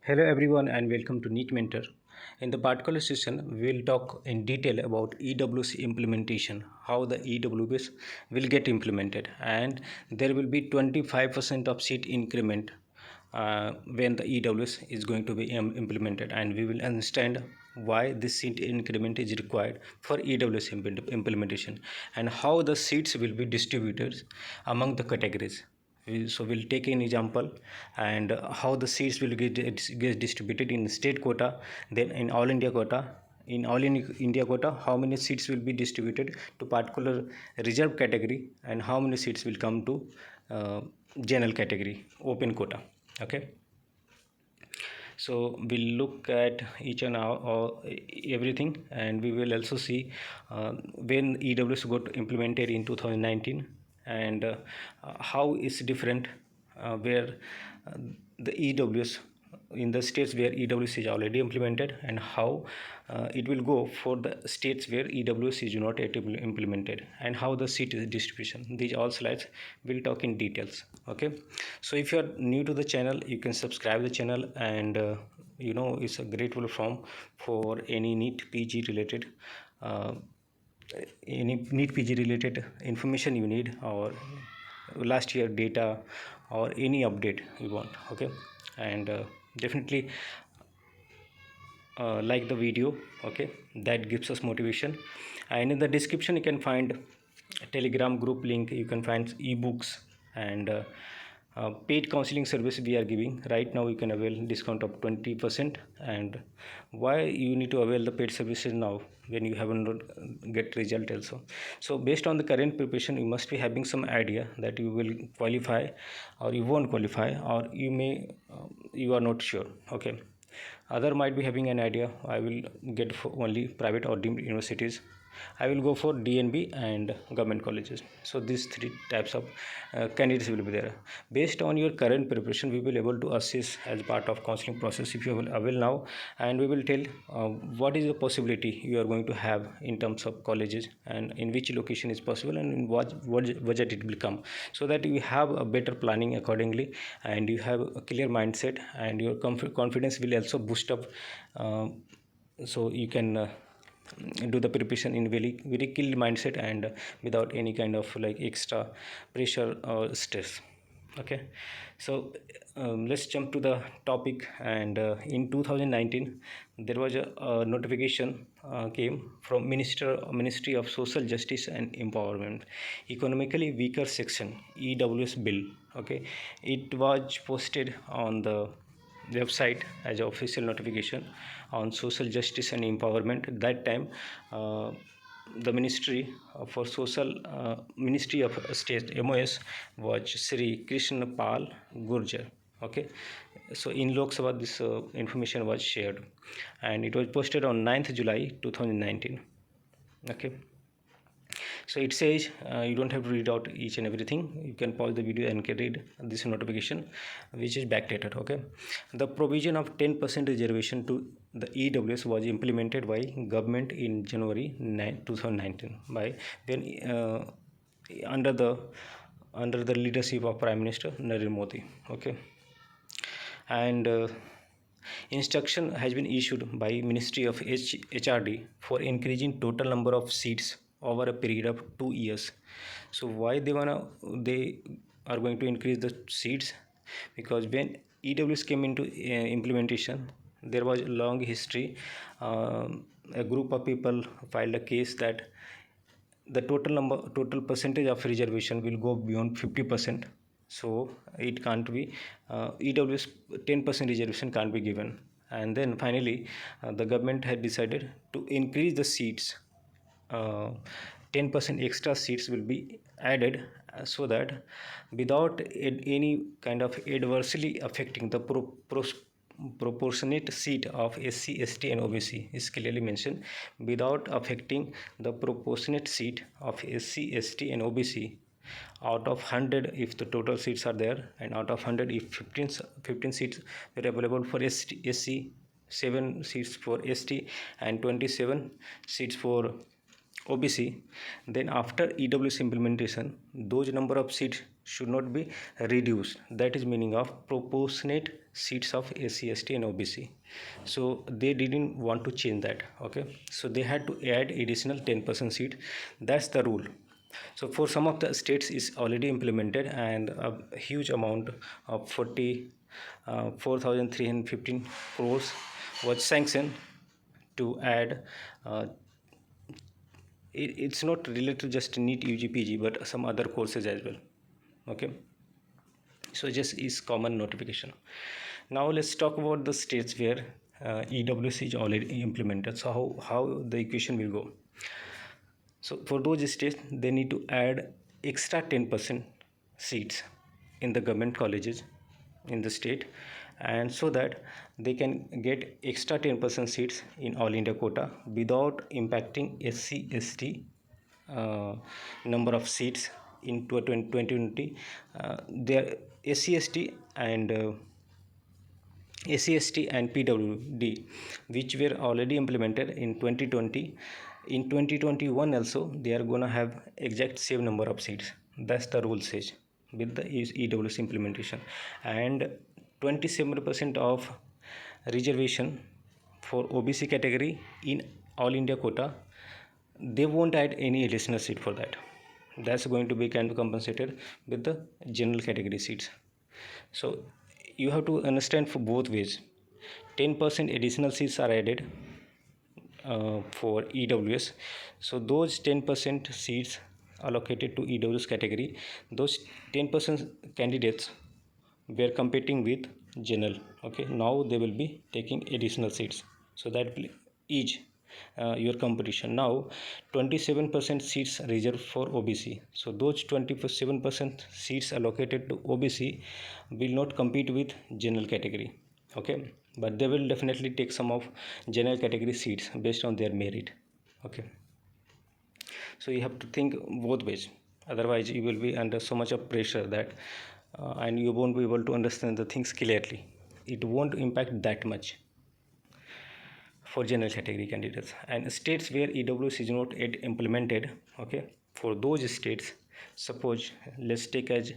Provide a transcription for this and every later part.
Hello everyone and welcome to NEET Mentor. In the particular session, we will talk in detail about EWS implementation, how the EWS will get implemented, and there will be 25% of seat increment when the EWS is going to be implemented, and we will understand why this seat increment is required for EWS implementation and how the seats will be distributed among the categories. So we'll take an example and how the seats will get distributed in state quota, then in all India quota. In all in India quota, how many seats will be distributed to particular reserved category, and how many seats will come to general category open quota. Okay, so we'll look at each and everything, and we will also see when EWS got implemented in 2019, and how is different where uh, the EWS in the states where EWS is already implemented, and how it will go for the states where EWS is not yet implemented, and how the seat distribution. These all slides will talk in details. Okay, so if you are new to the channel, you can subscribe the channel, and it's a great platform for any NEET PG related uh, information you need, or last year data, or any update you want. Okay, and definitely like the video. Okay, that gives us motivation. And in the description you can find a Telegram group link, you can find ebooks, and paid counseling service we are giving right now. You can avail discount of 20%. And why you need to avail the paid services now when you haven't get result also? So based on the current preparation, you must be having some idea that you will qualify or you won't qualify, or you may you are not sure. Okay, other might be having an idea, I will get for only private or deemed universities, I will go for DNB and government colleges. So these three types of candidates will be there. Based on your current preparation, we will able to assess as part of counseling process if you will avail now, and we will tell what is the possibility you are going to have in terms of colleges, and in which location is possible, and in what budget it will come, so that you have a better planning accordingly, and you have a clear mindset, and your confidence will also boost up. So you can do the preparation in very killed mindset, and without any kind of like extra pressure or stress. Okay, so let's jump to the topic. And in 2019 there was a notification came from Ministry of Social Justice and Empowerment, economically weaker section, EWS bill. Okay, it was posted on the website as an official notification on social justice and empowerment. At that time, the Ministry for Social Ministry of State MOS was Sri Krishna Pal Gurjar. Okay, so in Lok Sabha this information was shared, and it was posted on 9th July 2019. Okay, so it says you don't have to read out each and everything, you can pause the video and can read this notification which is backdated. Okay, the provision of 10% reservation to the EWS was implemented by government in January 2019 by when under the leadership of Prime Minister Narendra Modi. Okay, and instruction has been issued by Ministry of HRD for increasing total number of seats over a period of 2 years. So why they are going to increase the seats? Because when EWS came into implementation, there was a long history. A group of people filed a case that the total percentage of reservation will go beyond 50%. So it can't be EWS 10% reservation can't be given. And then finally the government had decided to increase the seats. 10% extra seats will be added, so that without any kind of adversely affecting the proportionate seat of SC, ST and OBC is clearly mentioned, without affecting the proportionate seat of SC, ST and OBC. Out of 100 if the total seats are there, and out of 100 if 15 seats were available for SC, 7 seats for ST, and 27 seats for OBC, then after EWS implementation, those number of seats should not be reduced. That is meaning of proportionate seats of SC, ST and OBC. So they didn't want to change that. Okay, so they had to add additional 10% seat. That's the rule. So for some of the states is already implemented, and a huge amount of 4,315 crores was sanctioned to add. It's not related to just NEET UG PG, but some other courses as well. Okay, so just is common notification. Now let's talk about the states where EWS is already implemented. So how the equation will go. So for those states, they need to add extra 10% seats in the government colleges in the state, and so that they can get extra 10% seats in all India quota without impacting SC ST number of seats in 2020. Their SC ST and SC/ST and PWD, which were already implemented in 2020. In 2021 also, they are gonna have exact same number of seats. That's the rule says with the EWS implementation, and 27% of reservation for OBC category in all India quota. They won't add any additional seat for that. That's going to be kind of compensated with the general category seats. So you have to understand for both ways. 10% additional seats are added for EWS. So those 10% seats allocated to EWS category, those 10% candidates were competing with general. Okay, now they will be taking additional seats, so that will ease your competition. Now 27% seats reserved for OBC, so those 27% seats allocated to OBC will not compete with general category. Okay, but they will definitely take some of general category seats based on their merit. Okay, so you have to think both ways, otherwise you will be under so much of pressure that and you won't be able to understand the things clearly. It won't impact that much for general category candidates. And states where EWS is not yet implemented, okay, for those states, suppose let's take as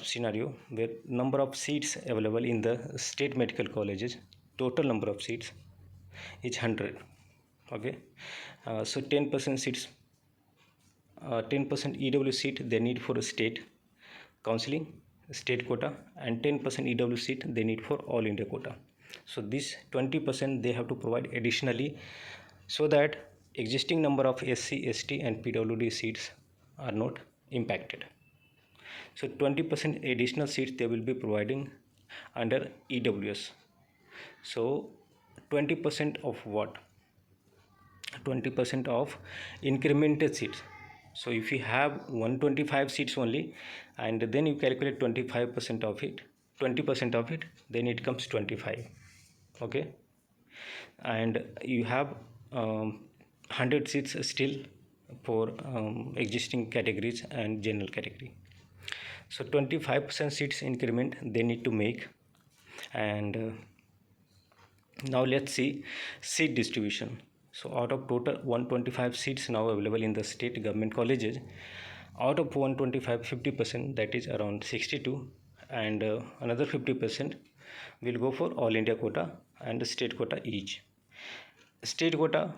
scenario where number of seats available in the state medical colleges, total number of seats is 100. Okay, so 10% seats, 10% EWS seat they need for a state counseling state quota, and 10% EWS seat they need for all India quota. So this 20% they have to provide additionally, so that existing number of SC, ST and PWD seats are not impacted. So 20% additional seats they will be providing under EWS. So 20% of what? 20% of incremented seats. So if you have 125 seats only, and then you calculate 25% of it, 20% of it, then it comes 25. Okay, and you have 100 seats still for existing categories and general category. So 25% seats increment they need to make. And now let's see seat distribution. So out of total 125 seats now available in the state government colleges, out of 125, 50%, that is around 62, and another 50% will go for all India quota and state quota each. State quota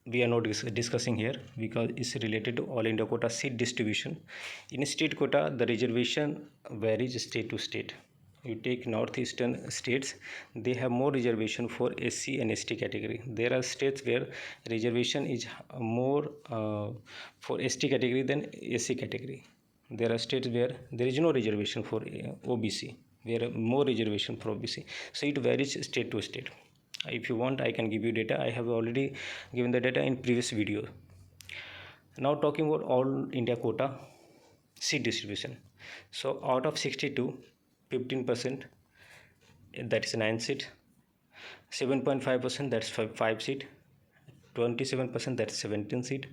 we are not discussing here because it's related to all India quota seat distribution. In state quota, the reservation varies state to state. You take northeastern states, they have more reservation for SC and ST category. There are states where reservation is more for ST category than SC category. There are states where there is no reservation for OBC, where more reservation for OBC. So it varies state to state. If you want, I can give you data. I have already given the data in previous video. Now talking about all India quota seat distribution. So out of 62, 15%, that is 9 seat, 7.5%, that's 5 seat, 27%, that's 17 seat,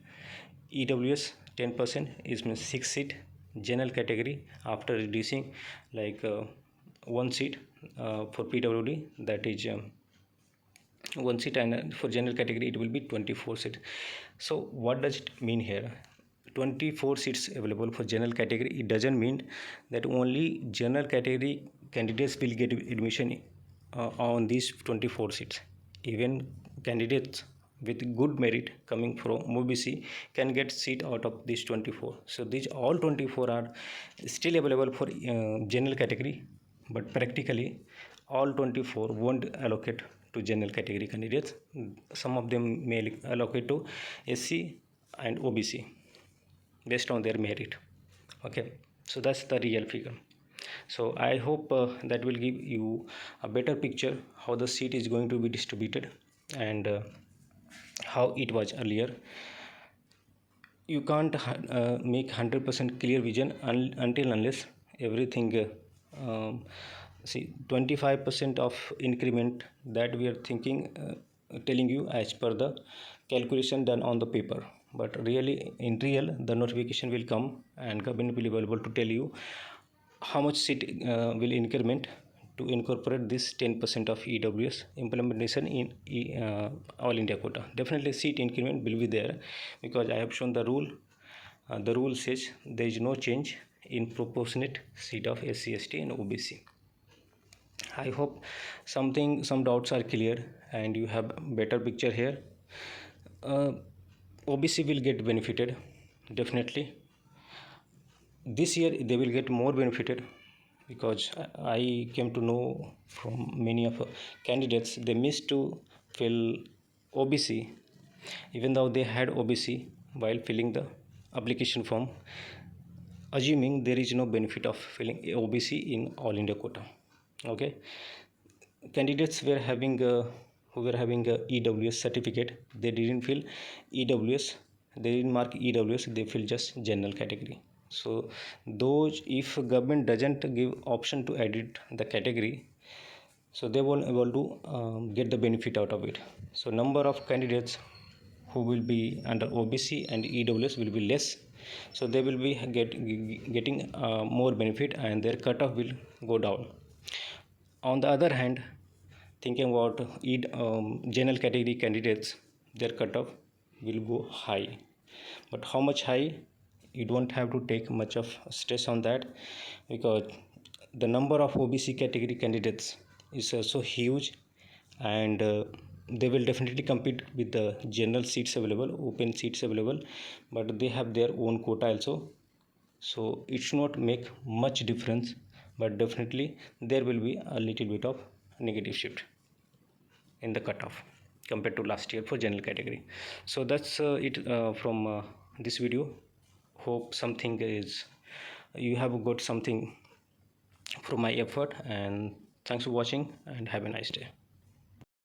EWS 10% is means 6 seat, general category after reducing like 1 seat for PWD, that is one seat, and for general category it will be 24 seats. So what does it mean here? 24 seats available for general category, it doesn't mean that only general category candidates will get admission on these 24 seats. Even candidates with good merit coming from OBC can get seat out of these 24. So these all 24 are still available for general category, but practically all 24 won't allocate to general category candidates. Some of them may allocate to SC and OBC based on their merit. Okay, so that's the real figure. So I hope that will give you a better picture how the seat is going to be distributed, and how it was earlier. You can't make 100% clear vision until unless everything see 25% of increment that we are thinking, telling you as per the calculation done on the paper, but really in real the notification will come and government will be able to tell you how much seat will increment to incorporate this 10% of EWS implementation in all India quota. Definitely seat increment will be there, because I have shown the rule. The rule says there is no change in proportionate seat of SC, ST and OBC. I hope some doubts are clear and you have better picture here. OBC will get benefited definitely. This year they will get more benefited, because I came to know from many of candidates they missed to fill OBC, even though they had OBC while filling the application form, assuming there is no benefit of filling OBC in all India quota. Okay, candidates were having who were having a EWS certificate, they didn't fill EWS, they didn't mark EWS, they fill just general category. So those, if government doesn't give option to edit the category, so they won't able to get the benefit out of it. So number of candidates who will be under OBC and EWS will be less, so they will be getting more benefit and their cutoff will go down. On the other hand, thinking about general category candidates, their cutoff will go high, but how much high, you don't have to take much of stress on that, because the number of OBC category candidates is also huge, and they will definitely compete with the general seats available, open seats available, but they have their own quota also. So it should not make much difference, but definitely there will be a little bit of negative shift in the cutoff compared to last year for general category. So that's it from this video. Hope something is, you have got something from my effort, and thanks for watching and have a nice day.